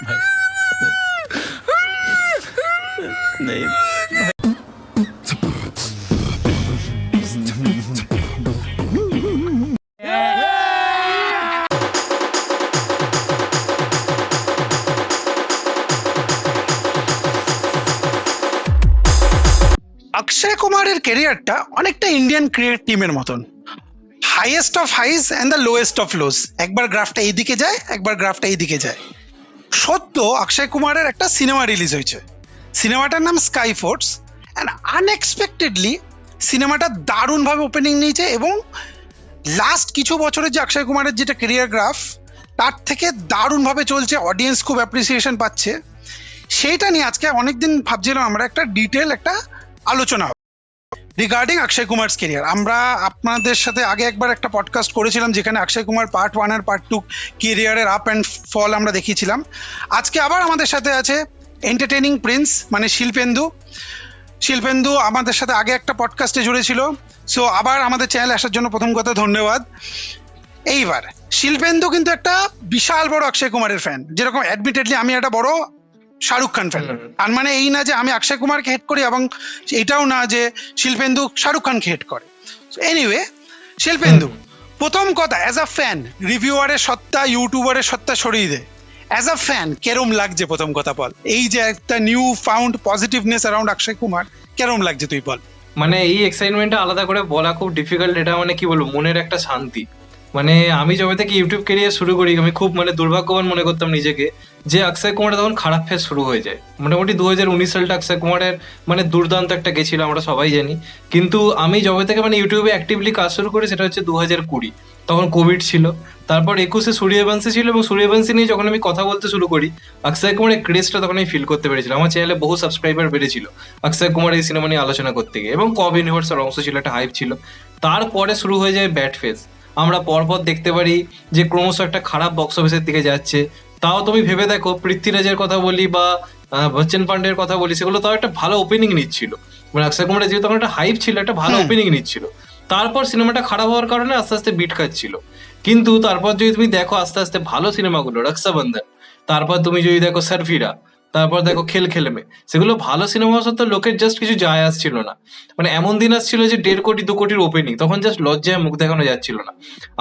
भाई नहीं অক্ষয় কুমারের ক্যারিয়ারটা অনেকটা ইন্ডিয়ান ক্রিকেট টিমের মতন, highest of highs and the lowest of lows. একবার গ্রাফটা এইদিকে যায়, একবার গ্রাফটা এইদিকে যায়। সত্য, অক্ষয় কুমারের একটা সিনেমা রিলিজ হয়েছে, সিনেমাটার নাম স্কাই ফোর্স, অ্যান্ড আনএক্সপেক্টেডলি সিনেমাটা দারুণভাবে ওপেনিং নিয়েছে এবং লাস্ট কিছু বছরের যে অক্ষয় কুমারের যেটা ক্যারিয়ার গ্রাফ, তার থেকে দারুণভাবে চলছে, অডিয়েন্স খুব অ্যাপ্রিসিয়েশন পাচ্ছে। সেইটা নিয়ে আজকে অনেকদিন ভাবছিলাম আমরা একটা ডিটেল একটা আলোচনা রিগার্ডিং অক্ষয় কুমারস কেরিয়ার। আমরা আপনাদের সাথে আগে একবার একটা পডকাস্ট করেছিলাম যেখানে অক্ষয় কুমার পার্ট 1 আর পার্ট 2 কেরিয়ারের আপ অ্যান্ড ফল আমরা দেখিয়েছিলাম। আজকে আবার আমাদের সাথে আছে এন্টারটেইনিং প্রিন্স মানে শিল্পেন্দু। শিল্পেন্দু আমাদের সাথে আগে একটা পডকাস্টে জুড়েছিল, সো আবার আমাদের চ্যানেলে আসার জন্য প্রথম কথা ধন্যবাদ। এইবার শিল্পেন্দু কিন্তু একটা বিশাল বড় অক্ষয় কুমারের ফ্যান, যেরকম অ্যাডমিটেডলি আমি একটা বড় শাহরুখ খান ফ্যান। তার মানে এই না যে আমি অক্ষয় কুমারকে হেট করি এবং এটাও না যে শিল্পেন্দু শাহরুখ খানকে হেট করে। এনিওয়ে, শিল্পেন্দু, প্রথম কথা, অ্যাজ আ ফ্যান, রিভিউয়ারের সত্তা ইউটিউবারের সত্তা সরিয়ে দে, অ্যাজ আ ফ্যান কেরম লাগছে প্রথম কথা বল। এই যে একটা new found positiveness around Akshay Kumar, কেরম লাগছে তুই বল। মানে এই এক্সাইটমেন্টটা আলাদা করে বলা খুব ডিফিকাল্ট। এটা মানে কি বলবো, মনের একটা শান্তি। মানে আমি যবে থেকে ইউটিউব ক্যারিয়ার শুরু করি, আমি খুব মানে দুর্ভাগ্যবান মনে করতাম নিজেকে যে অক্ষয় কুমার তখন খারাপ ফেজ শুরু হয়ে যায়। মোটামুটি 2019 সালটা অক্ষয় কুমারের মানে দুর্দান্ত একটা গেছিল, আমরা সবাই জানি। কিন্তু আমি যবে থেকে মানে ইউটিউবে অ্যাক্টিভলি কাজ শুরু করি সেটা হচ্ছে 2020, তখন কোভিড ছিল। তারপর 21-এ সূর্যবংশী ছিল, এবং সূর্যবংশী নিয়ে যখন আমি কথা বলতে শুরু করি, অক্ষয় কুমারের ক্রেজটা তখন আমি ফিল করতে পেরেছিলাম। আমার চ্যানেলে বহু সাবস্ক্রাইবার বেড়েছিল অক্ষয় কুমার এই সিনেমা নিয়ে আলোচনা করতে গিয়ে, এবং কব ইউনিভার্সের অংশ ছিল, একটা হাইপ ছিল। তারপরে শুরু হয়ে যায় ব্যাড ফেজ। আমরা পরপর দেখতে পারি যে ক্রমশ একটা খারাপ বক্স অফিসের দিকে যাচ্ছে। তাও তুমি ভেবে দেখো, পৃথ্বীরাজের কথা বলি বা বচ্চন পান্ডের কথা বলি, সেগুলো তাও একটা ভালো ওপেনিং নিচ্ছিল। মানে অক্ষয় কুমারের যেহেতু তখন একটা হাইপ ছিল, একটা ভালো ওপেনিং নিচ্ছিল। তারপর সিনেমাটা খারাপ হওয়ার কারণে আস্তে আস্তে বিট খাচ্ছিল। কিন্তু তারপর যদি তুমি দেখো আস্তে আস্তে ভালো সিনেমাগুলো, রক্ষাবন্ধন, তারপর তুমি যদি দেখো সারফিরা, তারপর দেখো খেল খেলে মে, সেগুলো ভালো সিনেমা সত্ত্বেও লোকের জাস্ট কিছু যায় আসছিল না। মানে এমন দিন আসছিল যে 1.5 কোটি 2 কোটির ওপেনিং, তখন জাস্ট লজ্জায় মুখ দেখানো যাচ্ছিল না।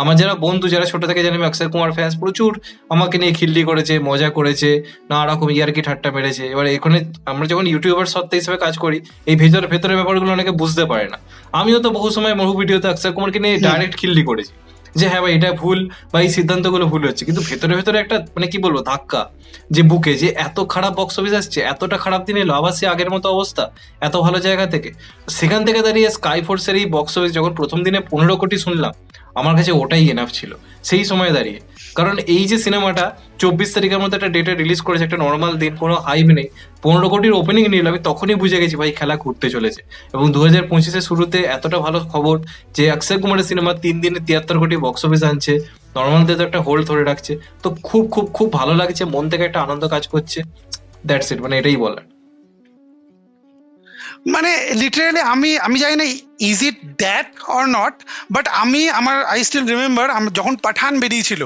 আমার যারা বন্ধু, যারা ছোট থেকে জানি আমি অক্ষয় কুমার ফ্যান্স, প্রচুর আমাকে নিয়ে খিল্লি করেছে, মজা করেছে, নানা রকম ইয়ার্কি ঠাট্টা মেরেছে। এবার এখানে আমরা যখন ইউটিউবার সত্ত্বে হিসেবে কাজ করি, এই ভেতরে ভেতরে ব্যাপারগুলো অনেকে বুঝতে পারে না। আমিও তো বহু সময় বহু ভিডিওতে অক্ষয় কুমারকে নিয়ে ডাইরেক্ট খিল্লি করেছি যে হ্যাঁ ভাই এটা ভুল, বা এই সিদ্ধান্তগুলো ভুল হচ্ছে। কিন্তু ভেতরে ভেতরে একটা মানে কি বলবো ধাক্কা, যে বুকে যে এত খারাপ বক্স অফিস আসছে, এতটা খারাপ দিনে এলো, আবার সে আগের মতো অবস্থা এত ভালো জায়গা থেকে। সেখান থেকে দাঁড়িয়ে স্কাই ফোর্সের এই বক্স অফিস যখন প্রথম দিনে 15 কোটি শুনলাম, আমার কাছে ওটাই এনাফ ছিল সেই সময় দাঁড়িয়ে। কারণ এই যে সিনেমাটা 24 তারিখের মধ্যে একটা ডেটে রিলিজ করেছে, একটা নর্মাল দিন, কোনো হাইপ নেই, 15 কোটির ওপেনিং নিল, আমি তখনই বুঝে গেছি ভাই খেলা ঘুরতে চলেছে। এবং 2025-এর শুরুতে এতটা ভালো খবর যে অক্ষয় কুমারের সিনেমা 3 দিনে 73 কোটি বক্স অফিস আনছে, নর্মালদের তো একটা হোল্ড ধরে রাখছে। তো খুব খুব খুব ভালো লাগছে, মন থেকে একটা আনন্দ কাজ করছে। দ্যাটস ইট, মানে এটাই বলার। মানে লিটারেলি আমি আমি জানি না is it that or not, but I still remember যখন পাঠান বেরিয়েছিল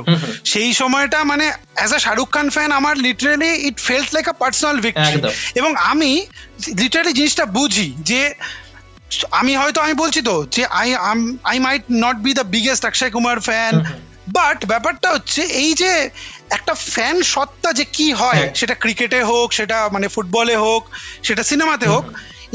সেই সময়টা মানে as a Shahrukh Khan fan আমার literally it felt like a personal victory. এবং আমি লিটারেলি জিনিসটা বুঝি যে আমি বলছি তো যে I might not be the biggest Akshay Kumar fan, but ব্যাপারটা হচ্ছে এই যে একটা ফ্যান সত্তা যে কি হয়, সেটা ক্রিকেটে হোক, সেটা মানে ফুটবলে হোক, সেটা সিনেমাতে হোক,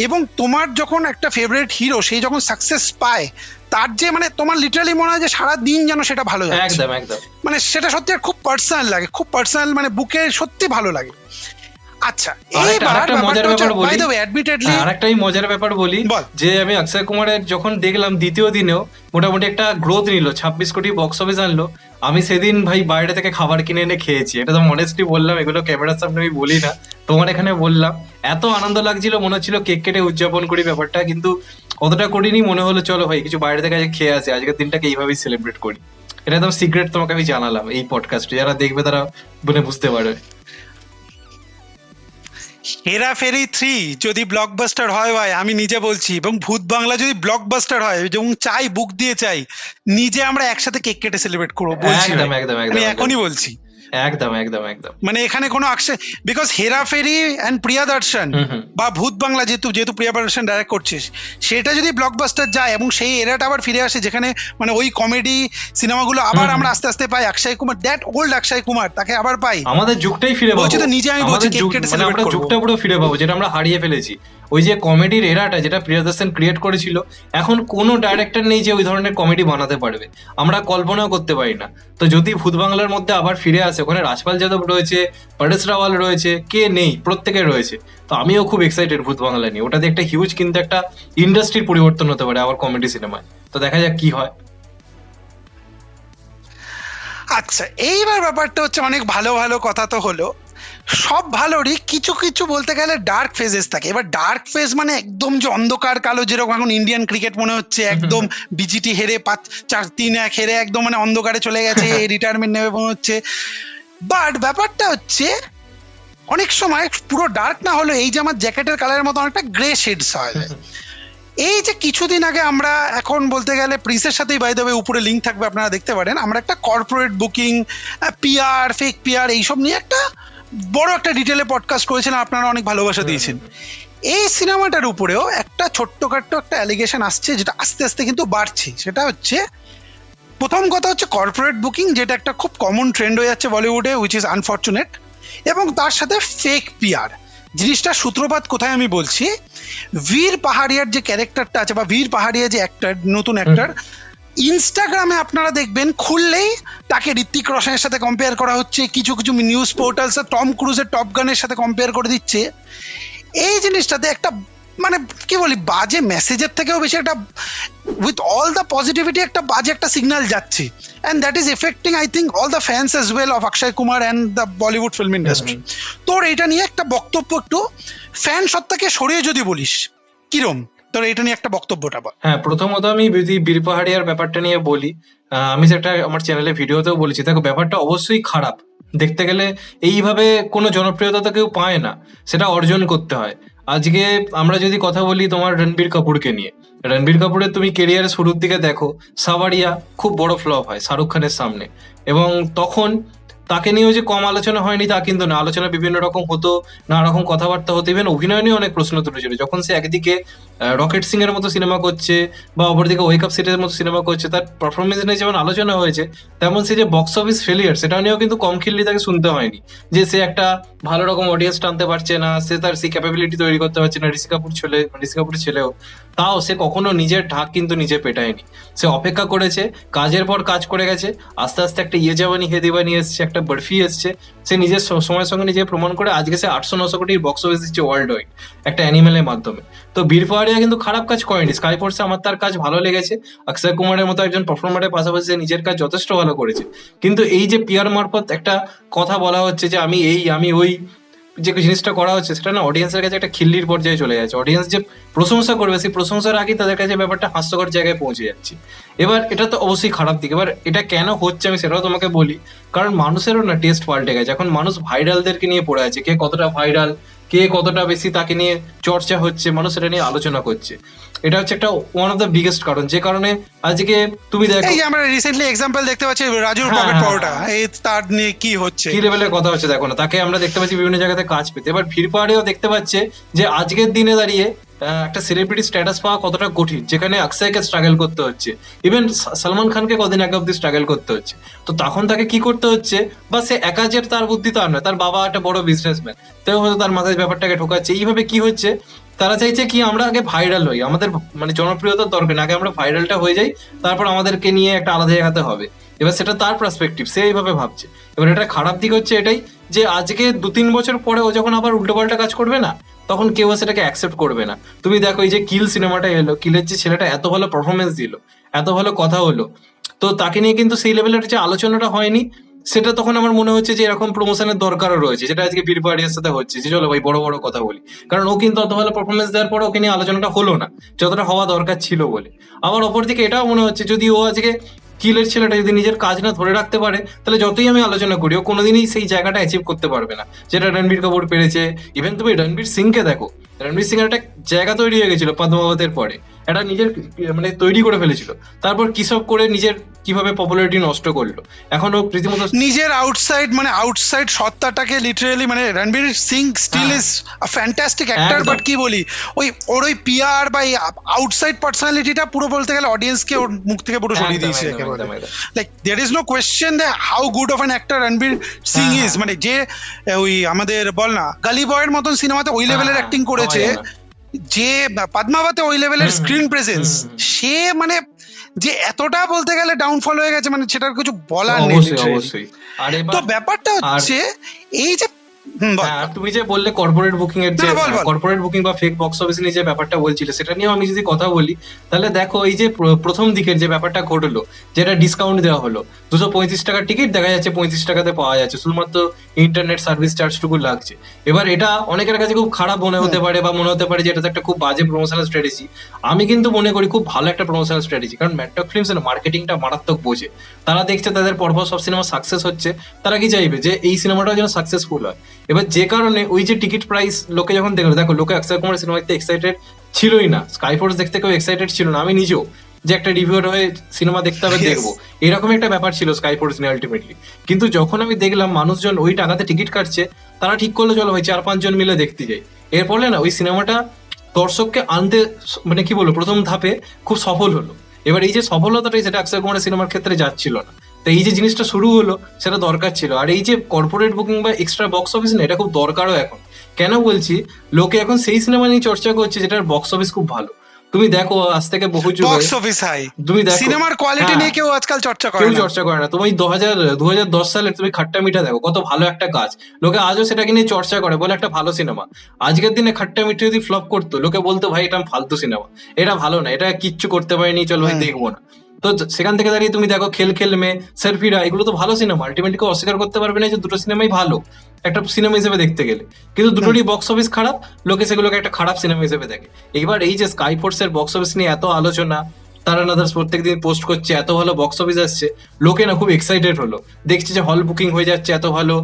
এবং তোমার যখন একটা ফেভারিট হিরো সেই যখন সাকসেস পায়, তার যে মানে তোমার লিটারালি মনে হয় যে সারা দিন যেন সেটা ভালো যাচ্ছে। একদম একদম, মানে সেটা সত্যি খুব পার্সোনাল লাগে, খুব পার্সোনাল, মানে বুকে সত্যি ভালো লাগে। আচ্ছা, আরেকটা মজার ব্যাপার বলি, আরেকটাই মজার ব্যাপার বলি যে আমি অক্ষয় কুমারের যখন দেখলাম দ্বিতীয় দিনেও মোটামুটি একটা গ্রোথ নিল, 26 কোটি বক্স অফিস আনলো, আমি সেদিন ভাই বাইরে থেকে খাবার কিনে এনে খেয়েছি। এটা তো অনেস্টলি বললাম, এগুলো ক্যামেরার সামনে আমি বলি না, তোমার এখানে বললাম। এত আনন্দ লাগছিল, মনে হচ্ছিল কেক কেটে উদযাপন করি ব্যাপারটা, কিন্তু অতটা করিনি। মনে হলো চলো ভাই কিছু বাইরে থেকে খেয়ে আসি, আজকের দিনটাকে এইভাবেই সেলিব্রেট করি। এটা একদম সিক্রেট, তোমাকে আমি জানালাম এই পডকাস্টে, যারা দেখবে তারা মানে বুঝতে পারবে। হেরাফেরি 3 যদি ব্লকবাস্টার হয় ভাই, আমি নিজে বলছি, এবং ভূত বাংলা যদি ব্লকবাস্টার হয়, এবং চাই বুক দিয়ে চাই, নিজে আমরা একসাথে কেক কেটে সেলিব্রেট করবো, বলছি একদম একদম আমি একদম, এখনই বলছি। একদম একদম একদম। মানে এখানে কোনো আকশে, বিকজ হেরাফেরি অ্যান্ড প্রিয়া দর্শন হুম। বা ভূত বাংলা, যেহেতু যেহেতু প্রিয়া দর্শন ডাইরেক্ট করছিস, সেটা যদি ব্লকবাস্টার যায় এবং সেই এরাটা আবার ফিরে আসে যেখানে মানে ওই কমেডি সিনেমাগুলো আবার হুম। আমরা আস্তে আস্তে পাই, অক্ষয় কুমার, দ্যাট ওল্ড অক্ষয় কুমার, তাকে আবার পাই। আমাদের যুগটাই ফিরে পাবো। বলছি তো, নিজে আমি বলছি আমাদের কেক যুগ কেটে মানে সেলিব্রেট আমরা করবো। যুগটা পুরো ফিরে পাবো যেটা আমরা হারিয়ে ফেলেছি। ওই যে কমেডির এরাটা যেটা প্রিয়দর্শন ক্রিয়েট করেছিল, এখন কোনো ডাইরেক্টর নেই যে ওই ধরনের কমেডি বানাতে পারবে, আমরা কল্পনাও করতে পারি না। তো যদি ভূত বাংলার মধ্যে আবার ফিরে আসে, ওখানে রাজপাল যাদব রয়েছে, পরেশ রাওয়াল রয়েছে, কে নেই, প্রত্যেকে রয়েছে। তো আমিও খুব এক্সাইটেড ভূত বাংলা নিয়ে। ওটাতে একটা হিউজ কিন্তু একটা ইন্ডাস্ট্রির পরিবর্তন হতে পারে আবার কমেডি সিনেমায়। তো দেখা যাক কি হয়। আচ্ছা, এইবার ব্যাপারটা হচ্ছে, অনেক ভালো ভালো কথা তো হলো, সব ভালোরই কিছু কিছু বলতে গেলে ডার্ক ফেজেস থাকে। এবার ডার্ক ফেজ মানে একদম যে অন্ধকার কালো, যেরকম এখন ইন্ডিয়ান ক্রিকেট মনে হচ্ছে একদম বিজিটি হেরে 5-4-3-1 হেরে একদম মানে অন্ধকারে চলে গেছে, রিটায়ারমেন্ট নেবে মনে হচ্ছে। বাট ব্যাপারটা হচ্ছে অনেক সময় পুরো ডার্ক না হলো, এই যে আমার জ্যাকেটের কালারের মতো অনেকটা গ্রে শেডস হয়। এই যে কিছুদিন আগে আমরা, এখন বলতে গেলে প্রিসের সাথেই বাই দ্য ওয়ে উপরে লিঙ্ক থাকবে, আপনারা দেখতে পারেন, আমরা একটা corporate booking, PR, fake PR এইসব নিয়ে একটা বড় একটা ডিটেলে পডকাস্ট করেছিলাম, আপনারা অনেক ভালোবাসা দিয়েছেন। এই সিনেমাটার উপরেও একটা ছোট্টখাট্ট একটা অ্যালিগেশন আসছে, যেটা আস্তে আস্তে কিন্তু বাড়ছে। সেটা হচ্ছে, প্রথম কথা হচ্ছে কর্পোরেট বুকিং, যেটা একটা খুব কমন ট্রেন্ড হয়ে যাচ্ছে বলিউডে, উইচ ইজ আনফর্চুনেট। এবং তার সাথে ফেক পিআর জিনিসটা সূত্রপাত কোথায় আমি বলছি, বীর পাহাড়িয়ার যে ক্যারেক্টারটা আছে, বা বীর পাহাড়িয়া যে অ্যাক্টর, নতুন অ্যাক্টর, ইনস্টাগ্রামে আপনারা দেখবেন খুললেই তাকে ঋত্বিক রোশনের সাথে কম্পেয়ার করা হচ্ছে, কিছু কিছু নিউজ পোর্টালস টম ক্রুজের টপ গানের সাথে কম্পেয়ার করে দিচ্ছে। এই জিনিসটাতে একটা মানে কি বলি, বাজে মেসেজের থেকেও বেশি একটা, উইথ অল দ্য পজিটিভিটি, একটা বাজে একটা সিগন্যাল যাচ্ছে, and that is affecting I think all the fans as well of Akshay Kumar and the Bollywood film industry. তোর এটা নিয়ে একটা বক্তব্য, একটু ফ্যান সত্তাকে সরিয়ে যদি বলিস, কিরম তোর এটা নিয়ে একটা বক্তব্যটা বল। হ্যাঁ, প্রথমত আমি যদি বীর পাহাড়িয়ার ব্যাপারটা নিয়ে বলি, আমি যেটা আমার চ্যানেলে ভিডিওতেও বলেছি, দেখো ব্যাপারটা অবশ্যই খারাপ। দেখতে গেলে এইভাবে কোনো জনপ্রিয়তা তো কেউ পায় না, সেটা অর্জন করতে হয়। আজকে আমরা যদি কথা বলি তোমার রণবীর কাপুরকে নিয়ে, রণবীর কাপুরের তুমি কেরিয়ারের শুরুর দিকে দেখো, সাওয়ারিয়া খুব বড় ফ্লপ হয় শাহরুখ খানের সামনে, এবং তখন তাকে নিয়েও যে কম আলোচনা হয়নি তা কিন্তু না, আলোচনা বিভিন্ন রকম হতো, নানা রকম কথাবার্তা হতো, ইভেন অভিনয় নিয়ে অনেক প্রশ্ন তুলেছিল। যখন সে একদিকে রকেট সিং এর মতো সিনেমা করছে, বা অপরদিকে ওয়েক আপ সিটের মতো সিনেমা করছে, তার পারফরমেন্স নিয়ে যেমন আলোচনা হয়েছে, তেমন সে যে বক্স অফিস ফেলিয়ার সেটা নিয়েও কিন্তু কম খিল্লি তাকে শুনতে হয়নি, যে সে একটা ভালো রকম অডিয়েন্স টানতে পারছে না, সে তার সেই ক্যাপাবিলিটি তৈরি করতে পারছে না। ঋষি কাপুরের ছেলেও, তাও সে কখনো নিজের ঢাক কিন্তু নিজে পেটায়নি। সে অপেক্ষা করেছে, কাজের পর কাজ করে গেছে, আস্তে আস্তে একটা ইয়ে জাবানি হে দিবানি এসছে, একটা বরফি এসছে, সে নিজের সময়ের সঙ্গে নিজে প্রমাণ করে আজকে সে 800-900 কোটির বক্স অফিস দিচ্ছে ওয়ার্ল্ড ওয়াইড একটা অ্যানিমেলের মাধ্যমে। তো বীর পাহাড়িয়া কিন্তু খারাপ কাজ করেনি, স্কাই ফোর্সে আমার তার কাজ ভালো লেগেছে, অক্ষয় কুমারের মতো একজন পারফর্মারের পাশাপাশি সে নিজের কাজ যথেষ্ট ভালো করেছে। কিন্তু এই যে পিয়ার মারফত একটা কথা বলা হচ্ছে যে আমি এই আমি ওই, যে জিনিসটা করা হচ্ছে সেটা না অডিয়েন্সের কাছে একটা খিল্লির পর্যায়ে চলে যাচ্ছে। অডিয়েন্স যে প্রশংসা করবে, সেই প্রশংসার আগেই তাদের কাছে ব্যাপারটা হাস্যকর জায়গায় পৌঁছে যাচ্ছে। এবার এটা তো অবশ্যই খারাপ দিক। এবার এটা কেন হচ্ছে আমি সেটাও তোমাকে বলি, কারণ মানুষেরও না টেস্ট পাল্টে গেছে। এখন মানুষ ভাইরালদেরকে নিয়ে পড়ে আছে, কে কতটা ভাইরাল, কে কতটা বেশি তাকে নিয়ে চর্চা হচ্ছে, মানুষ এটা নিয়ে আলোচনা করছে। এটা হচ্ছে একটা ওয়ান অফ দ্য বিগেস্ট কারণ, যে কারণে আজকে তুমি দেখো, এই যে আমরা রিসেন্টলি এক্সাম্পল দেখতে পাচ্ছি রাজুর হ্যাঁ, পকেট হ্যাঁ, পরোটা, হ্যাঁ। এই তার নিয়ে কি হচ্ছে, কি লেভেলের কথা হচ্ছে দেখো না, তাকে আমরা দেখতে পাচ্ছি বিভিন্ন জায়গাতে কাজ পেতে। এবার ভিড় পাহাড়েও দেখতে পাচ্ছে যে আজকের দিনে দাঁড়িয়ে একটা সেলিব্রিটি স্ট্যাটাস পাওয়া কতটা কঠিন, যেখানে অক্ষয়কে স্ট্রাগল করতে হচ্ছে, ইভেন সালমান খানকে কদিন আগে অব্দি স্ট্রাগল করতে হচ্ছে। তো তখন তাকে কি করতে হচ্ছে, বা সে একা যে তার বুদ্ধি তার নয়, তার বাবা একটা বড় বিজনেসম্যান, তাই হয়তো তার মাথায় ব্যাপারটাকে ঢোকাচ্ছে। এইভাবে কি হচ্ছে, তারা চাইছে কি আমরা আগে ভাইরাল হই, আমাদের মানে জনপ্রিয়তার দরকার না, আগে আমরা ভাইরালটা হয়ে যাই, তারপর আমাদেরকে নিয়ে একটা আলাদা জায়গাতে হবে। এবার সেটা তার পার্সপেক্টিভ, সে এইভাবে ভাবছে। এবার এটা খারাপ দিক হচ্ছে এটাই, যে আজকে 2-3 বছর পরে ও যখন আবার উল্টোপাল্টা কাজ করবে না, তখন কেউ সেটাকে অ্যাকসেপ্ট করবে না। তুমি দেখো এই যে কিল সিনেমাটা এলো, কিলের যে ছেলেটা এত ভালো পারফরমেন্স দিল, এত ভালো কথা হলো, তো তাকে নিয়ে কিন্তু সেই লেভেলের যে আলোচনাটা হয়নি, সেটা তখন আমার মনে হচ্ছে যে এরকম প্রমোশনের দরকারও রয়েছে, যেটা আজকে বীর পাহাড়িয়ার সাথে হচ্ছে, যে চলো ভাই বড় বড় কথা বলি। কারণ ও কিন্তু অত ভালো পারফরমেন্স দেওয়ার পরে ওকে নিয়ে আলোচনাটা হলো না যতটা হওয়া দরকার ছিল বলে। আবার অপরদিকে এটাও মনে হচ্ছে যদি ও আজকে কিলের ছেলেটা যদি নিজের কাজ না ধরে রাখতে পারে, তাহলে যতই আমি আলোচনা করি ও কোনোদিনই সেই জায়গাটা অ্যাচিভ করতে পারবে না যেটা রণবীর কাপুর পেরেছে। ইভেন তুমি রণবীর সিংকে দেখো, রণবীর সিং এর একটা জায়গা তৈরি হয়ে গেছিল পদ্মাবতের পরে, একটা নিজের মানে তৈরি করে ফেলেছিল। তারপর কি সব করে নিজের কিভাবে পপুলারিটি নষ্ট করলো, এখন ও রীতিমতো নিজের আউটসাইড সত্তাটাকে লিটারালি, মানে রণবীর সিং স্টিল হ্যাঁ। ইজ আ ফ্যান্টাস্টিক অ্যাক্টর, একদম। বাট কি বলি, ওই পিআর বা আউটসাইড পার্সোনালিটিটা পুরো বলতে গেলে অডিয়েন্সকে ওর মুখ থেকে পুরো সরিয়ে একদম দিয়েছে একদম একেবারে। একদম একদম। Like there is no question that how good of an actor Ranveer Singh হ্যাঁ, ইজ, হ্যাঁ। মানে যে ওই আমাদের বল না গালি বয়ের মতন সিনেমাতে ওই লেভেলের হ্যাঁ, অ্যাক্টিং ভাবা করেছে, যায় না। যে পদ্মাবতে ওই লেভেলের হুম, স্ক্রিন প্রেজেন্স, হুম, হুম, হুম। সে মানে যে এতটা বলতে গেলে ডাউনফল হয়ে গেছে, মানে সেটার কিছু বলার নেই অবশ্যই literally। অবশ্যই। আর তো এবার ব্যাপারটা আর হচ্ছে এই যে বল হ্যাঁ, আর তুমি যে বললে কর্পোরেট বুকিং এর না যে না, বল বল। কর্পোরেট বুকিং বা ফেক বক্স অফিস নিয়ে যে ব্যাপারটা বলছিলে, সেটা নিয়েও আমি যদি কথা বলি, তাহলে দেখো এই যে প্রথম দিকের যে ব্যাপারটা ঘটলো, যেটা ডিসকাউন্ট দেওয়া হলো, 235 টাকার টিকিট দেখা যাচ্ছে 35 টাকাতে পাওয়া যাচ্ছে, শুধুমাত্র ইন্টারনেট সার্ভিস চার্জটুকু লাগছে। এবার এটা অনেকের কাছে খুব খারাপ মনে হতে পারে, বা মনে হতে পারে যে এটা তো একটা খুব বাজে প্রমোশনাল স্ট্র্যাটেজি। আমি কিন্তু মনে করি খুব ভালো একটা প্রমোশনাল স্ট্র্যাটেজি, কারণ ম্যাটটক ফিল্মস এর মার্কেটিংটা মারাত্মক বোঝে। তারা দেখছে তাদের পরপর সব সিনেমা সাকসেস হচ্ছে, তারা কি চাইবে যে এই সিনেমাটাও যেন সাকসেসফুল হয়। এবার যে কারণে ওই যে টিকিট প্রাইস লোকে যখন দেখলো, দেখো লোকে অক্ষয় কুমারের সিনেমা দেখতে এক্সাইটেড ছিলই না, স্কাইফোর্স দেখতে কেউ এক্সাইটেড ছিল না, আমি নিজেও যে একটা রিভিউয়ার হয়ে সিনেমা দেখতে হবে Yes. দেখবো, এরকম একটা ব্যাপার ছিল স্কাইফোর্স নিয়ে আলটিমেটলি। কিন্তু যখন আমি দেখলাম মানুষজন ওই টাকাতে টিকিট কাটছে, তারা ঠিক করলো চলো ভাই 4-5 জন মিলে দেখতে যাই। এর ফলে না ওই সিনেমাটা দর্শককে আনতে মানে কি বলবো প্রথম ধাপে খুব সফল হলো। এবার এই যে সফলতাটাই সেটা অক্ষয় কুমারের সিনেমার ক্ষেত্রে যাচ্ছিল না। তো এই যে জিনিসটা শুরু হলো, সেটা দরকার ছিল। আর এই যে কর্পোরেট বুকিং বা এক্সট্রা বক্স অফিস না, এটা খুব দরকারও এখন। কেন বলছি, লোকে এখন সেই সিনেমা নিয়ে চর্চা করছে যেটার বক্স অফিস খুব ভালো। তুমি দেখো আজ থেকে বহু যুগ বক্স আগে, অফিস হাই, তুমি দেখো সিনেমার কোয়ালিটি হ্যাঁ, নিয়ে কেউ আজকাল চর্চা করে কেউ না। চর্চা করে না। তুমি 2010 সালে তুমি খাট্টা মিঠা দেখো, কত ভালো একটা কাজ, লোকে আজও সেটাকে নিয়ে চর্চা করে, বলে একটা ভালো সিনেমা। আজকের দিনে খাট্টা মিঠা যদি ফ্লপ করতো, লোকে বলতো ভাই এটা ফালতু সিনেমা, এটা ভালো না, এটা কিচ্ছু করতে পারেনি, চল ভাই হুম। দেখবো না। তো সেখান থেকে দাঁড়িয়ে তুমি দেখো খেল খেল মে, সারফিরা, এগুলো তো ভালো সিনেমা, আলটিমেটলি কেউ অস্বীকার করতে পারবে না যে দুটো সিনেমাই ভালো একটা সিনেমা হিসেবে দেখতে গেলে। কিন্তু দুটোরই বক্স অফিস খারাপ, লোকে সেগুলোকে একটা খারাপ সিনেমা হিসেবে দেখে। এবার এই যে স্কাই ফোর্স এর বক্স অফিস নিয়ে এত আলোচনা, তারা নাদার্স প্রত্যেকদিন পোস্ট করছে, এত ভালো বক্স অফিস আসছে, লোকে না খুব এক্সাইটেড হলো, দেখছে যে হল বুকিং হয়ে যাচ্ছে এত ভালো।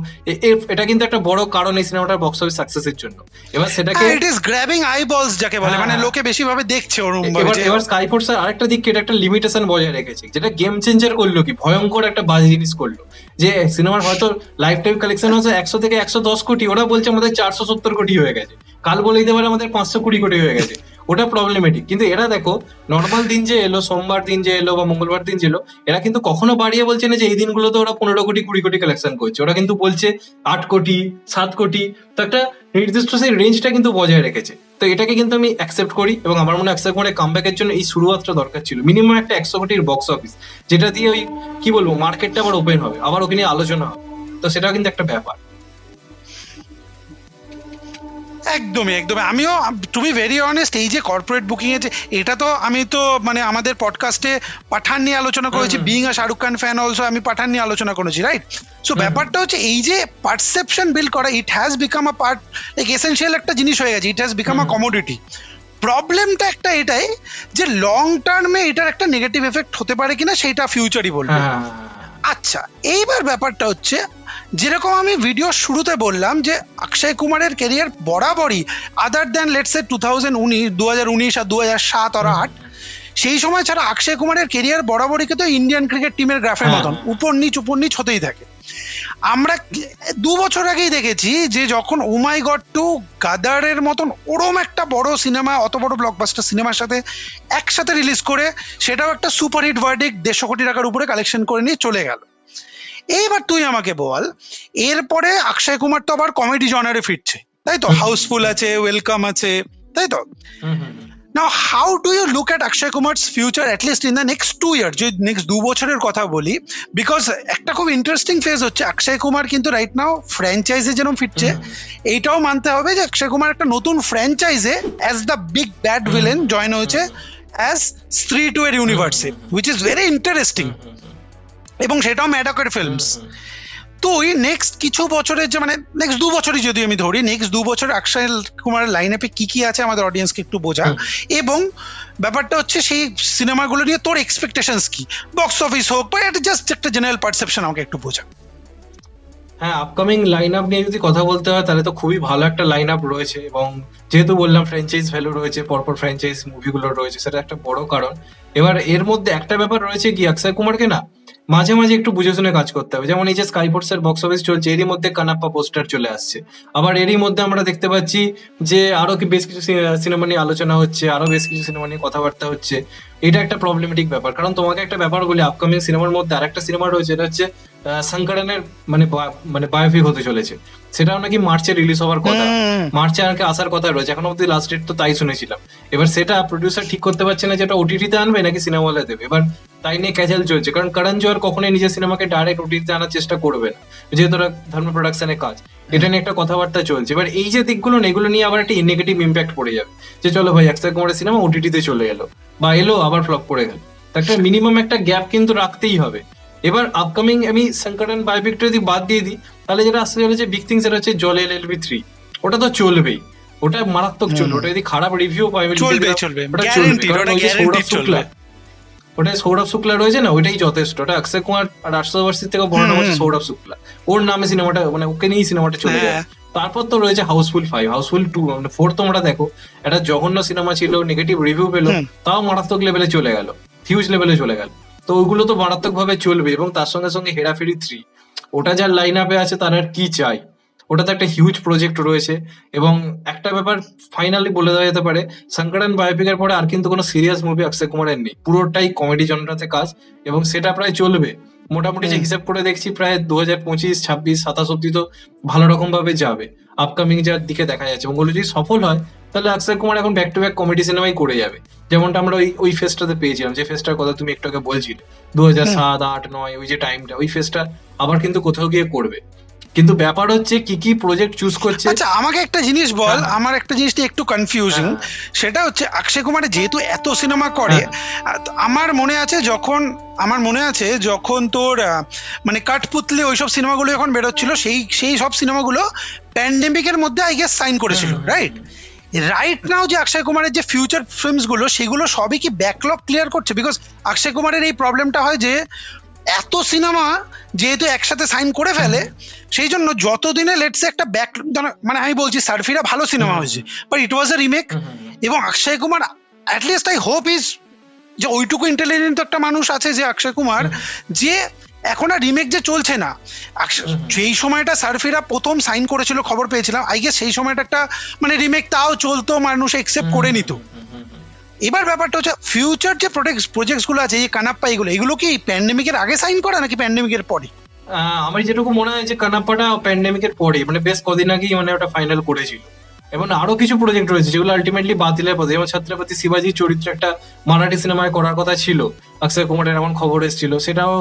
এটা কিন্তু একটা বড় কারণ এই সিনেমাটার বক্স অফিস সাকসেসের জন্য। এবার সেটাকে ইট ইজ গ্র্যাবিং আইবলস যাকে বলে, হ্যাঁ, মানে হ্যাঁ। লোকে বেশিভাবে দেখছে ওরম এবার যে এবার স্কাইফোর্স এর আরেকটা দিক, এটা একটা লিমিটেশন বজায় রেখেছে, যেটা গেম চেঞ্জার করলো, কি ভয়ঙ্কর একটা বাজে জিনিস করলো, যে সিনেমার হয়তো লাইফ টাইম কালেকশন হচ্ছে 100 থেকে 110 কোটি, ওরা বলছে আমাদের 470 কোটি হয়ে গেছে, কাল বলে দিতে পারে আমাদের 520 কোটি হয়ে গেছে। ওটা প্রবলেমেটিক। কিন্তু এরা দেখো নর্মাল দিন যে এলো, সোমবার দিন যে এলো বা মঙ্গলবার দিন যে এলো, এরা কিন্তু কখনো বাড়িয়ে বলছে না যে এই দিনগুলোতে ওরা 15 কোটি 20 কোটি কালেকশন করছে, ওরা কিন্তু বলছে 8 কোটি 7 কোটি। তো একটা নির্দিষ্ট সেই রেঞ্জটা কিন্তু বজায় রেখেছে। তো এটাকে কিন্তু আমি অ্যাকসেপ্ট করি, এবং আমার মনে হয় অ্যাকসেপ্ট করে কামব্যাকের জন্য এই শুরুয়াতটা দরকার ছিল, মিনিমাম একটা 100 কোটির বক্স অফিস, যেটা দিয়ে ওই কি বলবো মার্কেটটা আবার ওপেন হবে, আবার ওকে নিয়ে আলোচনা হবে। তো সেটাও কিন্তু একটা ব্যাপার। একদমই একদমই। আমিও টু বি ভেরি অনেস্ট, এই যে কর্পোরেট বুকিং এর যে এটা, তো আমি তো মানে আমাদের পডকাস্টে পাঠান নিয়ে আলোচনা করেছি, বিইং আ শাহরুখ খান ফ্যান অলসো আমি পাঠান নিয়ে আলোচনা করেছি, রাইট? সো ব্যাপারটা হচ্ছে এই যে পারসেপশন বিল্ড করা, it has become a part, like essential একটা জিনিস হয়ে গেছে, it has become a commodity. প্রবলেমটা একটা এটাই যে লং টার্মে এটার একটা নেগেটিভ এফেক্ট হতে পারে কিনা সেটা ফিউচারই বলবে। হ্যাঁ, আচ্ছা, এইবার ব্যাপারটা হচ্ছে যেরকম আমি ভিডিও শুরুতে বললাম যে অক্ষয় কুমারের ক্যারিয়ার বরাবরই, আদার দ্যান লেটস সে 2019 আর 2007 আর 8, সেই সময় ছাড়া অক্ষয় কুমারের ক্যারিয়ার বরাবরই কিন্তু ইন্ডিয়ান ক্রিকেট টিমের গ্রাফের মতন উপর নিচ হতেই থাকে। আমরা 2 বছর আগেই দেখেছি যে যখন ও মাই গড 2 গাদারের মতন ওরম একটা বড় সিনেমা, অত বড় ব্লকবাস্টার সিনেমার সাথে একসাথে রিলিজ করে, সেটাও একটা সুপারহিট ভার্ডিক্ট 150 কোটি টাকার উপরে কালেকশন করে নিয়ে চলে গেল। এইবার তুই আমাকে বল, এরপরে অক্ষয় কুমার তো আবার কমেডি জনারে ফিরছে, তাই তো? হাউসফুল আছে, ওয়েলকাম আছে, তাই তো? Now, how do you look at Akshay Kumar's future, at least in the next 2 years? যদি নেক্সট 2 বছরের কথা বলি, বিকজ একটা খুব ইন্টারেস্টিং ফেজ হচ্ছে, অক্ষয় কুমার কিন্তু রাইট নাও ফ্র্যাঞ্চাইজে যেরকম ফিরছে, এইটাও মানতে হবে যে অক্ষয় কুমার একটা নতুন ফ্র্যাঞ্চাইজে as the big bad villain join হয়েছে, অ্যাজ স্ত্রী 2 এর ইউনিভার্সে, হুইচ ইজ ভেরি ইন্টারেস্টিং, এবং সেটাও ম্যাডকের ফিল্মস। তো ওই নেক্সট কিছু বছরের যে, মানে নেক্সট 2 বছরই যদি আমি ধরি, নেক্সট 2 বছর অক্ষয় কুমারের লাইন আপে কি কি আছে আমাদের অডিয়েন্সকে একটু বোঝা, এবং ব্যাপারটা হচ্ছে সেই সিনেমাগুলো নিয়ে তোর এক্সপেকটেশনস কি, বক্স অফিস হোক বা এটা জাস্ট একটা জেনারেল পারসেপশন, আমাকে একটু বোঝা। হ্যাঁ, আপকামিং লাইন আপ নিয়ে যদি কথা বলতে হয় তাহলে তো খুবই ভালো একটা লাইন আপ রয়েছে, এবং যেহেতু বললাম ফ্র্যাঞ্চাইজ ভ্যালু রয়েছে, পরপর ফ্র্যাঞ্চাইজ মুভিগুলো রয়েছে, সেটা একটা বড় কারণ। এবার এর মধ্যে একটা ব্যাপার রয়েছে কি, অক্ষয় কুমারকে না মাঝে মাঝে একটু বুঝে শুনে কাজ করতে হবে। যেমন এই যে স্কাইফোর্স এর বক্স অফিস চলছে, এরই মধ্যে কানাপ্পা পোস্টার চলে আসছে। আবার এরই মধ্যে আমরা দেখতে পাচ্ছি যে আরো বেশ কিছু সিনেমা নিয়ে আলোচনা হচ্ছে, আরো বেশ কিছু সিনেমা নিয়ে কথাবার্তা হচ্ছে। এটা একটা প্রবলেমেটিক ব্যাপার, কারণ তোমাকে একটা ব্যাপার বলি, আপকামিং সিনেমার মধ্যে আরেকটা সিনেমা রয়েছে, এটা হচ্ছে শঙ্করানের মানে বায়োপিক হতে চলেছে। সেটাও নাকি মার্চে রিলিজ হওয়ার কথা, মার্চে আর কি আসার কথা রয়েছে। এখন অব্দি লাস্ট ডেট তো তাই শুনেছিলাম। এবার সেটা প্রডিউসার ঠিক করতে পারছে না যে এটা ওটিটিতে আনবে নাকি সিনেমা হলে দেবে। এবার তাই নিয়ে ক্যাচাল চলছে, কারণ করণ জোহর কখনোই নিজের সিনেমাকে ডাইরেক্ট ওটিটিতে আনার চেষ্টা করবে না, যেহেতু ওরা ধর্ম প্রোডাকশনের কাজ। এটা নিয়ে একটা কথাবার্তা চলছে। এবার এই যে দিকগুলো না, এগুলো নিয়ে আবার একটা নেগেটিভ ইম্প্যাক্ট পড়ে যাবে, যে চলো ভাই অক্ষয় কুমারের সিনেমা ওটিটিতে চলে এলো, বা এলো আবার ফ্লপ করে গেল। তো একটা মিনিমাম একটা গ্যাপ কিন্তু রাখতেই হবে। এবার আপকামিং আমি শঙ্করন বায়োপিকটা যদি বাদ দিয়ে দিই, তাহলে যেটা আসতে চলেছে বিগ থিং, সেটা হচ্ছে জল LLB 3। ওটা তো চলবেই, ওটা মারাত্মক চলবে। ওটা যদি খারাপ রিভিউ পায় চলবে চলবে ওটা চলবে, গ্যারান্টি, কারণ ওটা ওই যে গ্যারান্টি সৌরভ শুক্লা, চলবে। ওটা সৌরভ শুক্লা রয়েছে না, ওইটাই যথেষ্ট। ওটা অক্ষয় কুমার আর 800 থেকে বড় নাম হচ্ছে সৌরভ শুক্লা, ওর নামে সিনেমাটা, মানে ওকে নিয়েই সিনেমাটা চলে যায়। হ্যাঁ। তারপর তো রয়েছে হাউসফুল 5, হাউসফুল 2, মানে 4 তোমরা দেখো, একটা জঘন্য সিনেমা ছিল, নেগেটিভ রিভিউ পেলো, তাও মারাত্মক লেভেলে চলে গেল, হিউজ লেভেলে চলে গেল। তো ওইগুলো তো মারাত্মক ভাবে চলবে। এবং তার সঙ্গে সঙ্গে হেরাফেরি 3, ওটা যার লাইন আপে আছে তার আর কি চাই। ওটাতে একটা হিউজ প্রজেক্ট রয়েছে। এবং একটা ব্যাপার ফাইনালি বলে দেওয়া যেতে পারে, শঙ্করন বায়োপিকের পরে আর কিন্তু কোনো সিরিয়াস মুভি অক্ষয় কুমারের নেই, পুরোটাই কমেডি জনরাতে কাজ। এবং সেটা প্রায় চলবে মোটামুটি, যে হিসাব করে দেখছি প্রায় 2025, 26, 27 অব্দি তো ভালো রকম ভাবে যাবে আপকামিং যার দিকে দেখা যাচ্ছে। এবং ওগুলো যদি সফল হয়, তাহলে অক্ষয় কুমার এখন ব্যাক টু ব্যাক কমেডি সিনেমাই করে যাবে, যেমনটা আমরা ওই ফেসটাতে পেয়েছিলাম, যে ফেসটার কথা তুমি একটু আগে বলছিলে, 2007, 8, 9, ওই যে টাইমটা, ওই ফেসটা আবার কিন্তু কোথাও গিয়ে করবে। কিন্তু ব্যাপার হচ্ছে কি কি প্রজেক্ট চুজ করছে। আচ্ছা আমাকে একটা জিনিস বল, হ্যাঁ। আমার একটা জিনিসটা একটু কনফিউজিং। হ্যাঁ। সেটা হচ্ছে অক্ষয় কুমার যেহেতু এত সিনেমা করে, তো আমার মনে আছে যখন তোর মানে কাঠপুতলি ওইসব সিনেমাগুলো যখন বেরোচ্ছিল, সেই সব সিনেমাগুলো প্যান্ডেমিকের মধ্যে আই গেস সাইন করেছিল, রাইট? রাইট নাও যে অক্ষয় কুমারের যে ফিউচার ফিল্মস গুলো, সেগুলো সবই কি ব্যাকলগ ক্লিয়ার করছে? বিকজ অক্ষয় কুমারের এই প্রবলেমটা হয় যে এত সিনেমা যেহেতু একসাথে সাইন করে ফেলে, সেই জন্য যতদিনে লেটস একটা ব্যাক, মানে আমি বলছি সার্ফিরা ভালো সিনেমা হয়েছে, but it was a remake. এবং Akshay Kumar at least I hope is যে ওইটুকু ইন্টেলিজেন্ট একটা মানুষ আছে যে অক্ষয় কুমার, যে এখন আর রিমেক যে চলছে না। যেই সময়টা সার্ফিরা প্রথম সাইন করেছিল খবর পেয়েছিলাম, আই গেস সেই সময়টা একটা মানে রিমেক তাও চলতো, মানুষ একসেপ্ট করে নিত। এবার ব্যাপারটা হচ্ছে ফিউচার যে প্রজেক্টস গুলো আছে, এই কানাপ্পা, এগুলো কি প্যান্ডেমিকের আগে সাইন করা নাকি প্যান্ডেমিকের পরে? আমার যেটুকু মনে হয় যে কানাপ্পাটা প্যান্ডেমিকের পরে, মানে বেশ কদিন আগেই মানে ওটা ফাইনাল করেছিল। এবং আরো কিছু প্রজেক্ট রয়েছে যেগুলো আলটিমেটলি বাতিলের পথে, যেমন ছত্রপতি শিবাজি চরিত্র একটা মারাঠি সিনেমায় করার কথা ছিল, অক্ষয় কুমারের এমন খবর এসেছিল, সেটাও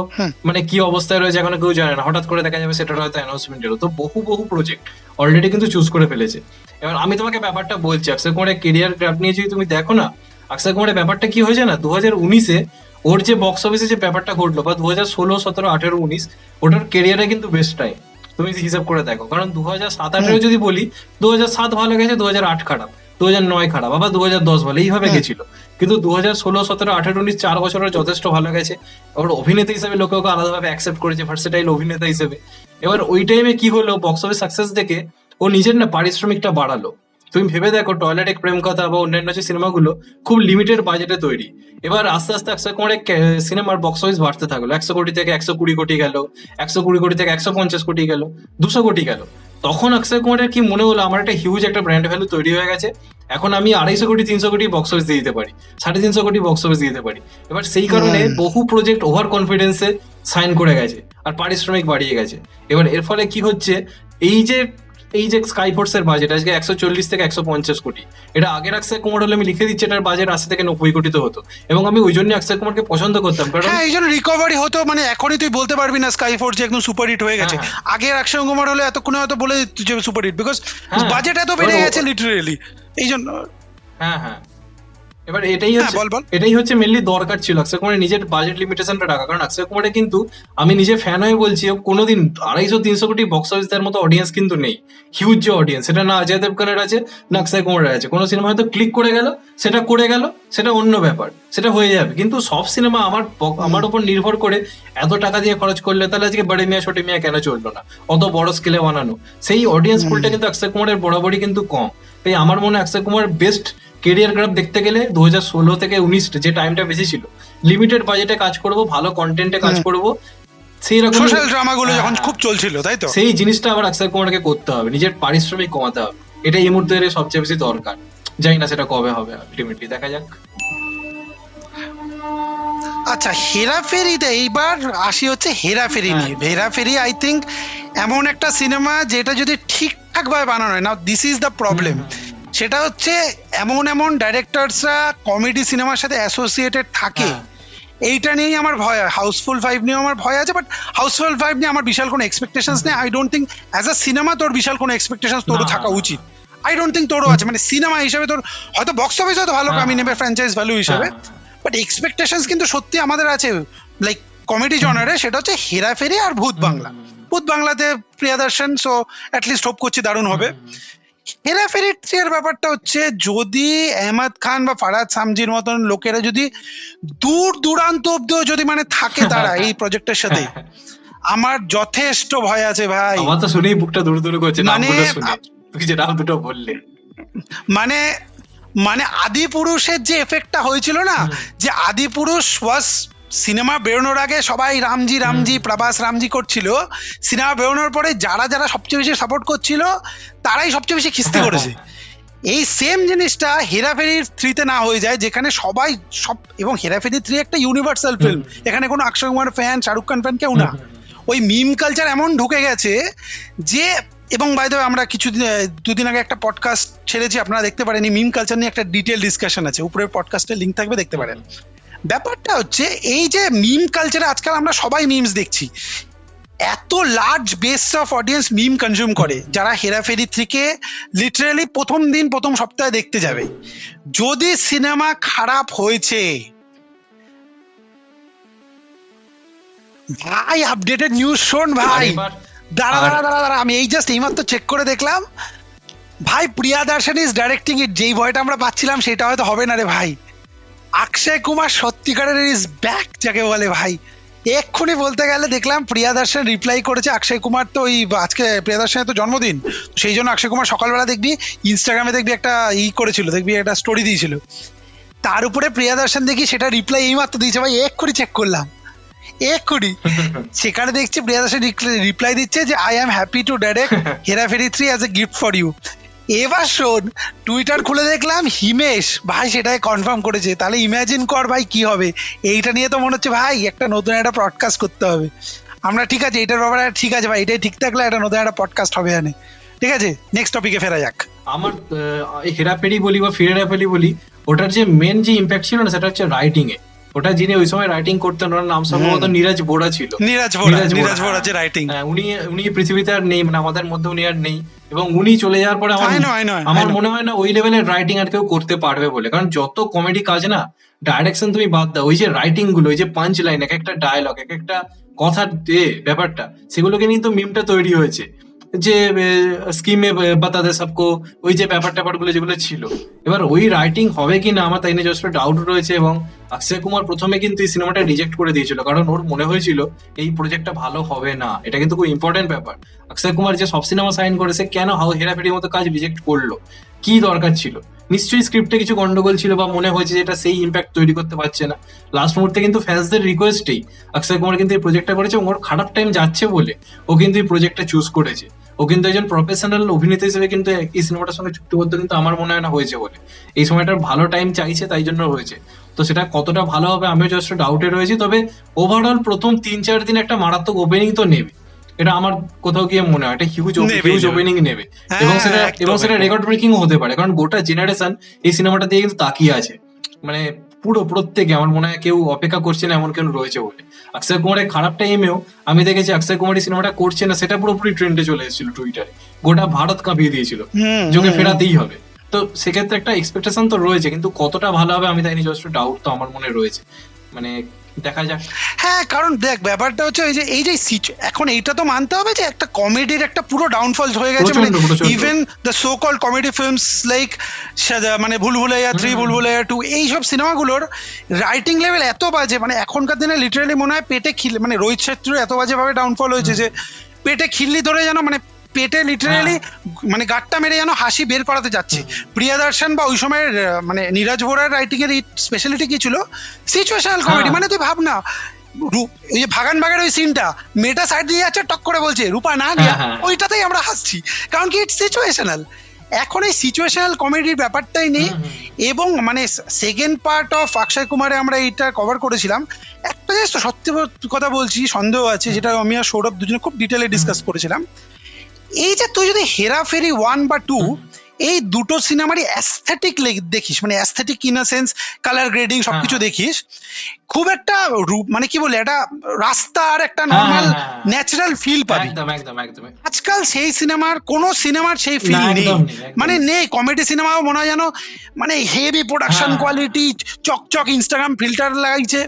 মানে কি অবস্থায় রয়েছে এখনো কেউ জানে না। হঠাৎ করে দেখা যাবে সেটার হয়তো অ্যানাউন্সমেন্ট এলো। তো বহু প্রজেক্ট অলরেডি কিন্তু চুজ করে ফেলেছে। এবার আমি তোমাকে ব্যাপারটা বলছি, অক্ষয় কুমারের কেরিয়ার গ্রাফ নিয়ে যদি তুমি দেখো না, অক্ষয় কুমারের ব্যাপারটা কি হয়েছে না, 2019-এ ওর যে বক্স অফিসে যে ব্যাপারটা ঘটলো, বা 2016, 17, 18, 19, ওটার কেরিয়ারে কিন্তু বেস্ট টাইম তুমি হিসাব করে দেখো। কারণ 2007-18 যদি বলি, 2007 ভালো গেছে, 2008 খারাপ, 2009 খারাপ, আবার 2010 ভালো, এইভাবে গেছিল। কিন্তু 2016, 17, 18, 19 4 বছরের যথেষ্ট ভালো গেছে। ওর অভিনেতা হিসেবে লোকে ওকে আলাদাভাবে অ্যাকসেপ্ট করেছে, ভার্সেটাইল অভিনেতা হিসেবে। এবার ওই টাইমে কি হলো, বক্স অফিস সাকসেস দেখে ও নিজের না পারিশ্রমিকটা বাড়ালো। তুমি ভেবে দেখো, টয়লেট এক প্রেম কথা বা অন্যান্য যে সিনেমাগুলো খুব লিমিটেড বাজেটে তৈরি। এবার আস্তে আস্তে অক্ষয় কুমারের সিনেমার বক্স অফিস বাড়তে থাকলো, 100 কোটি থেকে 120 কোটি গেল, 120 কোটি থেকে 150 কোটি গেল, 200 কোটি গেল। তখন অক্ষয় কুমারের কি মনে হলো, আমার একটা হিউজ একটা ব্র্যান্ড ভ্যালু তৈরি হয়ে গেছে, এখন আমি 250 কোটি 300 কোটি বক্স অফিস দিয়ে দিতে পারি, 350 কোটি বক্স অফিস দিয়ে দিতে পারি। এবার সেই কারণে বহু প্রজেক্ট ওভার কনফিডেন্সে সাইন করে গেছে আর পারিশ্রমিক বাড়িয়ে গেছে। এবার এর ফলে কি হচ্ছে, এই যে স্কাইফোর্স এর বাজেট আজকে 140 থেকে 150 কোটি, এটা আগের অক্ষয় কুমার হলে আমি লিখে দিচ্ছি এটার বাজেট 80 থেকে 90 কোটি তো হতো। এবং আমি ওই জন্য অক্ষয় কুমারকে পছন্দ করতাম, কারণ হ্যাঁ, এই জন্য রিকভারি হতো। মানে এখনই তুই বলতে পারবি না স্কাই ফোর্স যে একদম সুপার হিট হয়ে গেছে। আগে অক্ষয় কুমার হলে এতক্ষণে হয়তো বলে দিত যে সুপার হিট, বিকজ বাজেট এত বেড়ে গেছে লিটারেলি, এই জন্য। হ্যাঁ, এবার এটাই হ্যাঁ, হচ্ছে বল বল। এটাই হচ্ছে মেনলি দরকার ছিল অক্ষয় কুমারের নিজের বাজেট লিমিটেশনটা রাখা, কারণ অক্ষয় কুমারের কিন্তু আমি নিজে ফ্যান হয়ে বলছি ও কোনোদিন 250-300 কোটি বক্স অফিস দেওয়ার মতো অডিয়েন্স কিন্তু নেই, হিউজ যে অডিয়েন্স, সেটা না অজয় দেবগনের আছে না অক্ষয় কুমারের আছে। কোনো সিনেমা হয়তো ক্লিক করে গেল, সেটা অন্য ব্যাপার, সেটা হয়ে যাবে, কিন্তু সব সিনেমা আমার উপর নির্ভর করে এত টাকা দিয়ে খরচ করলে তাহলে আজকে বড়ে মিয়া ছোটে মিয়া কেন চললো না, অত বড় স্কেলে বানানো, সেই অডিয়েন্স পুলটা কিন্তু অক্ষয় কুমারের বরাবরই কিন্তু কম। তাই আমার মনে হয় Akshay Kumar best career graph দেখতে গেলে 2016 থেকে 19 যে টাইমটা বেশি ছিল, লিমিটেড বাজেটে কাজ করব, ভালো কন্টেন্টে কাজ করব, সেই রকম সোশ্যাল ড্রামা গুলো যখন খুব চলছিল, তাই তো? সেই জিনিসটা আবার অক্ষয় কুমারকে করতে হবে, নিজের পারিশ্রমিক কমাতে হবে, এটা এই মুহূর্তে সবচেয়ে বেশি দরকার। জানি না সেটা কবে হবে, আলটিমেটলি দেখা যাক। আচ্ছা, হেরাফেরিতে এইবার আসি হচ্ছে হেরাফেরি নিয়ে। হেরাফেরি আই থিঙ্ক এমন একটা সিনেমা যেটা যদি ঠিকঠাক ভাবে বানানো হয়, না দিস ইজ দ্য প্রবলেম, সেটা হচ্ছে এমন এমন ডাইরেক্টরসরা কমেডি সিনেমার সাথে অ্যাসোসিয়েটেড থাকে, এইটা নিয়েই আমার ভয় হয়। হাউসফুল 5 নিয়েও আমার ভয় আছে, বাট হাউসফুল 5 নিয়ে আমার বিশাল কোনো এক্সপেকটেশনস নেই। I don't think as a cinema তোর বিশাল কোনো এক্সপেকটেশনস তোরও থাকা উচিত। আই ডোন্ট থিঙ্ক তোরও আছে, মানে সিনেমা হিসেবে তোর হয়তো বক্স অফিস হয়তো ভালো কামি নেবে ফ্র্যাঞ্চাইজ ভ্যালু হিসেবে, বাট এক্সপেকটেশনস কিন্তু সত্যি আমাদের আছে লাইক কমেডি জনারে। সেটা হচ্ছে হেরাফেরি আর ভূত বাংলা। ভূত বাংলাতে প্রিয়াদর্শন, সো অ্যাটলিস্ট হোপ করছি দারুণ হবে। হেরাফেরি 3 এর ব্যাপারটা হচ্ছে, যদি আহমদ খান বা ফারাদ সামজির মতন লোকেরা যদি দূর দূরান্ত অব্দিও যদি মানে থাকে তারা এই প্রজেক্টের সাথে, আমার যথেষ্ট ভয় আছে ভাই। আমার তো শুনেই বুকটা দূর দূর করছে মানে নামগুলো শুনে, তুই যে নাম দুটো বললে। মানে মানে আদিপুরুষের যে এফেক্টটা হয়েছিল না, যে আদিপুরুষ ওয়াজ সিনেমা বেরোনোর আগে সবাই রামজি রামজি প্রভাস রামজি করছিল, সিনেমা বেরোনোর পরে যারা যারা সবচেয়ে বেশি সাপোর্ট করছিল তারাই সবচেয়ে বেশি খিস্তি করেছে। এই সেম জিনিসটা হেরাফেরি 3-তে না হয়ে যায়, যেখানে সবাই সব, এবং হেরাফেরি 3 একটা ইউনিভার্সাল ফিল্ম, এখানে কোনো অক্ষয় কুমার ফ্যান শাহরুখ খান ফ্যান কেউ না। ওই মিম কালচার এমন ঢুকে গেছে যে, এবং বাই দ্য ওয়ে আমরা দুদিন আগে একটা পডকাস্ট ছেড়েছি, আপনারা দেখতে পারেন, মিম কালচার নিয়ে একটা ডিটেল ডিসকাশন আছে, উপরের পডকাস্টের লিঙ্ক থাকবে, দেখতে পারেন। ব্যাপারটা হচ্ছে এই যে মিম কালচারে আজকাল আমরা সবাই মিমস দেখছি, এত large base of audience meme consume করে যারা হেরাফেরি থেকে লিটারালি প্রথম দিন প্রথম সপ্তাহে দেখতে যাবে। যদি সিনেমা খারাপ হয়েছে ভাই, আপডেটেড নিউজ শোন ভাই, দাঁড়া দাঁড়া দাঁড়া দাঁড়া, আমি এই জাস্ট এইমাত্র চেক করে দেখলাম ভাই, প্রিয়াদর্শন ইজ ডাইরেক্টিং ইট। যেই ভয়টা আমরা পাচ্ছিলাম সেটা হয়তো হবে না রে ভাই। অক্ষয় কুমার সত্যিকারের ইজ ব্যাক যাকে বলে ভাই। এক্ষুনি বলতে গেলে দেখলাম প্রিয়াদর্শন রিপ্লাই করেছে, অক্ষয় কুমার তো ওই আজকে প্রিয়াদর্শনের তো জন্মদিন, সেই জন্য অক্ষয় কুমার সকালবেলা দেখবি ইনস্টাগ্রামে দেখবি একটা করেছিল, দেখবি একটা স্টোরি দিয়েছিল, তার উপরে প্রিয়াদর্শন দেখি সেটা রিপ্লাই এইমাত্র দিয়েছে ভাই, এক্ষুনি চেক করলাম এক্ষুনি। সেখানে দেখছি প্রিয়াদর্শন রিপ্লাই দিচ্ছে যে I am happy to direct Hera Pheri 3 as a gift for you. এবার শোন, টুইটার খুলে দেখলাম হিমেশ ভাই সেটাই কনফার্ম করেছে। তাহলে ইমাজিন কর ভাই কি হবে। এইটা নিয়ে তো মনে হচ্ছে ভাই একটা নতুন একটা পডকাস্ট করতে হবে আমরা। ঠিক আছে, এটার ব্যাপারে ঠিক আছে ভাই, এটাই ঠিক থাকলে একটা নতুন একটা পডকাস্ট হবে জানে। ঠিক আছে, নেক্সট টপিকে ফেরা যাক। আমার হেরাফেরি বলি বা ফেরাফেরি বলি, ওটার যে মেন যে ইম্প্যাক্ট ছিল না সেটা হচ্ছে রাইটিং এ। ওটা যিনি ওই সময় রাইটিং করতেন ওনার নাম সম্ভবত নীরাজ বোরা ছিল। নীরাজ বোরা যে রাইটিং, উনি পৃথিবীতে আর নেই, মানে আমাদের মধ্যে উনি আর নেই, এবং উনি চলে যাওয়ার পরে আমার মনে হয় না ওই লেভেলের রাইটিং আর কেউ করতে পারবে বলে। কারণ যত কমেডি কাজ না, ডাইরেকশন তুমি বাদ দাও, ওই যে রাইটিং গুলো, ওই যে পাঞ্চ লাইন, এক একটা ডায়লগ, এক একটা কথার ব্যাপারটা, সেগুলোকে নিয়ে তো মিমটা তৈরি হয়েছে, যে স্কিমে বাতা দে সবকো, ওই যে ব্যাপার ট্যাপারগুলো যেগুলো ছিল। এবার ওই রাইটিং হবে কি না আমার তাই নিয়ে যথেষ্ট ডাউট রয়েছে। এবং অক্ষয় কুমার প্রথমে কিন্তু এই সিনেমাটা রিজেক্ট করে দিয়েছিল, কারণ ওর মনে হয়েছিল এই প্রজেক্টটা ভালো হবে না। এটা কিন্তু খুব ইম্পর্টেন্ট ব্যাপার। অক্ষয় কুমার যে সব সিনেমা সাইন করেছে, কেন হেরাফেরির মতো কাজ রিজেক্ট করলো, কি দরকার ছিল? নিশ্চয়ই স্ক্রিপ্টে কিছু গন্ডগোল ছিল, বা মনে হয়েছে যে এটা সেই ইম্প্যাক্ট তৈরি করতে পারছে না। লাস্ট মুহূর্তে কিন্তু ফ্যান্সদের রিকোয়েস্টেই অক্ষয় কুমার কিন্তু এই প্রজেক্টটা করেছে, এবং ওর খারাপ টাইম যাচ্ছে বলে ও কিন্তু এই প্রজেক্টটা চুজ করেছে। ও কিন্তু একজন প্রফেশনাল অভিনেতা হিসেবে কিন্তু এই সিনেমাটার সঙ্গে চুক্তিবদ্ধ কিন্তু আমার মনে হয় না হয়েছে বলে। এই সময়টার ভালো টাইম চাইছে, তাই জন্য হয়েছে। তো সেটা কতটা ভালো হবে আমিও যথেষ্ট ডাউটে রয়েছি। তবে ওভারঅল প্রথম 3-4 দিন একটা মারাত্মক ওপেনিং তো নেবে, এটা আমার কোথাও গিয়ে মনে হয়, এটা হিউজ ওপেনিং নেবে, এবং সেটা রেকর্ড ব্রেকিং হতে পারে। কারণ গোটা জেনারেশন এই সিনেমাটা দিয়ে কিন্তু তাকিয়ে আছে, মানে পুরো প্রত্যেকে, আমার মনে হয় কেউ অপেক্ষা করছে না এমন কেউ রয়েছে বলে। অক্ষয় কুমারের খারাপ টাইমেও আমি দেখেছি অক্ষয় কুমার এই সিনেমাটা করছে না, সেটা পুরোপুরি ট্রেন্ডে চলে এসেছিল টুইটারে, গোটা ভারত কাঁপিয়ে দিয়েছিল, যোগে ফেরাতেই হবে। তো সেক্ষেত্রে একটা এক্সপেকটেশন তো রয়েছে, কিন্তু কতটা ভালো হবে আমি তাই নিজস্ব ডাউট তো আমার মনে রয়েছে। মানে দেখা যাক। হ্যাঁ, কারণ দেখ ব্যাপারটা হচ্ছে ওই যে এখন এইটা তো মানতে হবে যে একটা কমেডির একটা পুরো ডাউনফল হয়ে গেছে, মানে প্রচন্ড, প্রচন্ড। Even the so called comedy films like মানে ভুলভুলাইয়া 3, ভুলভুলাইয়া 2, এইসব সিনেমাগুলোর রাইটিং লেভেল এত বাজে, মানে এখনকার দিনে লিটারালি মনে হয় পেটে খিল, মানে রোহিত শেট্টির এত বাজে ভাবে ডাউনফল হয়েছে যে পেটে খিল্লি ধরে যেন, মানে পেটে লিটারালি মানে গাট্টা মেরে যেন হাসি বের করাতে যাচ্ছে। প্রিয়াদর্শন বা ওই সময়ের মানে নীরজ ভোরার রাইটিং এর স্পেশালিটি কি ছিল? Situational comedy. মানে তুই ভাব না, ওই যে ভাগান ভাগের ওই সিনটা, মেয়েটা সাইড দিয়ে যাচ্ছে, টক করে বলছে রূপা না লিয়া, ওইটাতেই আমরা হাসছি, কারণ কি ইটস সিচুয়েশনাল। এখন এই সিচুয়েশনাল কমেডির ব্যাপারটাই নেই। এবং মানে সেকেন্ড পার্ট অফ অক্ষয় কুমারে আমরা এইটা কভার করেছিলাম। একটা জিনিস তো সত্যি কথা বলছি, সন্দেহ আছে, যেটা আমি আর সৌরভ দুজনে খুব ডিটেলে ডিসকাস করেছিলাম। এই যে তুই যদি হেরাফেরি 1 বা 2 এই দুটো সিনেমারই অ্যাস্থেটিক দেখিস, মানে aesthetic in a sense colour grading সবকিছু দেখিস, খুব একটা মানে কি বলে, একটা রাস্তার একটা নর্মাল ন্যাচারাল ফিল পাবি। একদম একদম একদম। আজকাল সেই সিনেমার সেই ফিল নেই, মানে নেই। কমেডি সিনেমাও মনে হয় যেন মানে হেভি প্রোডাকশন কোয়ালিটি, চকচক ইনস্টাগ্রাম ফিল্টার লাগাইছে।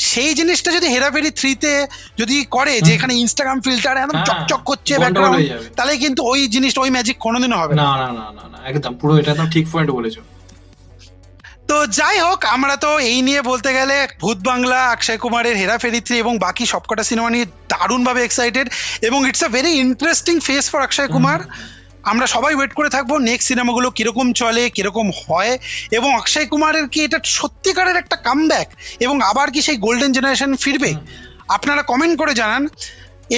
সেই জিনিসটা যদি হেরাফেরি 3-তে যদি করে, যে এখানে ইনস্টাগ্রাম ফিল্টার একদম চকচক করছে ব্যাকগ্রাউন্ড, তাহলে কিন্তু ওই জিনিসটা, ওই ম্যাজিক কোনোদিনও হবে না। না না না না, একদম পুরো এটা তো ঠিক পয়েন্ট বলেছো। তো যাই হোক, আমরা তো এই নিয়ে বলতে গেলে ভূত বাংলা, অক্ষয় কুমারের হেরাফেরি 3 এবং বাকি সবকটা সিনেমা নিয়ে দারুণভাবে এক্সাইটেড, এবং it's a very interesting phase for Akshay Kumar. আমরা সবাই ওয়েট করে থাকবো নেক্সট সিনেমাগুলো কিরকম চলে, কিরকম হয়, এবং অক্ষয় কুমারের কি এটা সত্যিকারের একটা কামব্যাক, এবং আবার কি সেই গোল্ডেন জেনারেশন ফিরবে? আপনারা কমেন্ট করে জানান।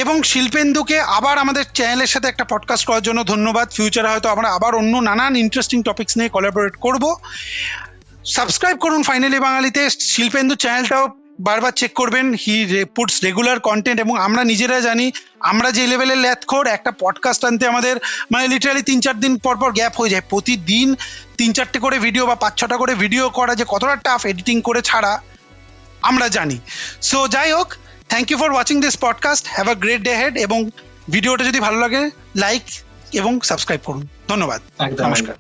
এবং শিল্পেন্দুকে আবার আমাদের চ্যানেলের সাথে একটা পডকাস্ট করার জন্য ধন্যবাদ। ফিউচারে হয়তো আমরা আবার অন্য নানান ইন্টারেস্টিং টপিকস নিয়ে কোলাবোরেট করব। সাবস্ক্রাইব করুন ফাইনালি বাঙালিতে। শিল্পেন্দু চ্যানেলটাও বারবার চেক করবেন, হি পুটস রেগুলার কন্টেন্ট। এবং আমরা নিজেরা জানি আমরা যে লেভেলের ল্যাথখোর, একটা পডকাস্ট আনতে আমাদের মানে লিটারালি 3-4 দিন পর পর গ্যাপ হয়ে যায়। প্রতিদিন 3-4টে করে ভিডিও বা 5-6টা করে ভিডিও করা যে কতটা টাফ, এডিটিং করে ছাড়া, আমরা জানি। সো যাই হোক, thank you for watching this podcast, have a great day ahead. এবং ভিডিওটা যদি ভালো লাগে লাইক এবং সাবস্ক্রাইব করুন। ধন্যবাদ, নমস্কার।